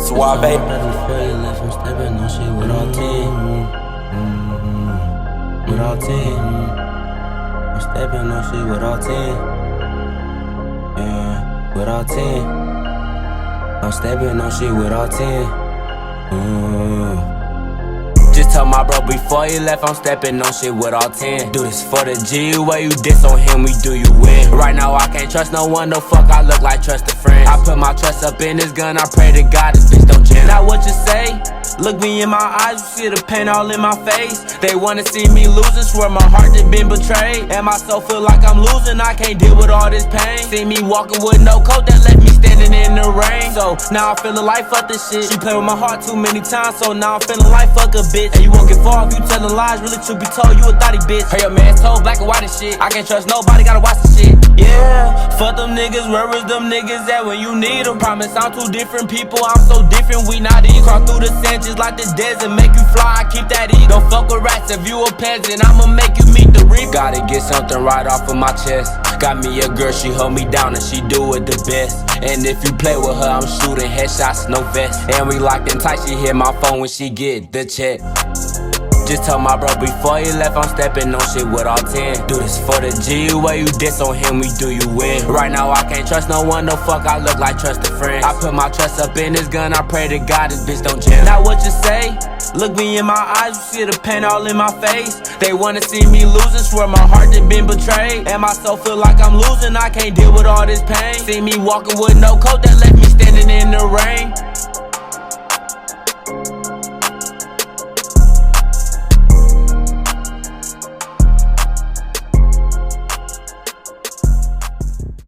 Suave. Before you left, I'm stepping on shit with all 10. With all 10. I'm stepping on shit with all 10. Yeah, with all 10. I'm stepping on shit with all 10. Just tell my bro before he left, I'm stepping on shit with all 10. Do this for the G, where you diss on him, we do you win. Right now I can't trust no one, no fuck, I look like trusted friends. I put my trust up in this gun, I pray to God this bitch don't jam. Now what you say? Look me in my eyes, you see the pain all in my face. They wanna see me losing, swear my heart has been betrayed. And my soul feel like I'm losing, I can't deal with all this pain. See me walking with no coat that left me standing in the rain. So now I'm feeling like fuck this shit. She played with my heart too many times, so now I'm feeling like fuck a bitch. And you won't get far if you telling lies, really truth be told, you a thotty bitch. Her your man's told black and white and shit. I can't trust nobody, gotta watch the shit. Yeah, fuck them niggas, where is them niggas at when you need them? Promise I'm two different people, I'm so different, we not equal. Crawl through the sand just like the desert, make you fly, I keep that ego. Don't fuck with rats, if you a peasant, I'ma make you meet the reaper. Gotta get something right off of my chest. Got me a girl, she hold me down and she do it the best. And if you play with her, I'm shooting headshots, no vest. And we locked in tight, she hit my phone when she get the check. Just tell my bro before he left, I'm stepping on shit with all 10. Do this for the G, where you diss on him, we do you win. Right now I can't trust no one, no fuck, I look like trusted friends. I put my trust up in this gun, I pray to God this bitch don't jam. Now what you say? Look me in my eyes, you see the pain all in my face. They wanna see me losing, swear my heart has been betrayed. And my soul feel like I'm losing, I can't deal with all this pain. See me walking with no coat that left me standing in the rain.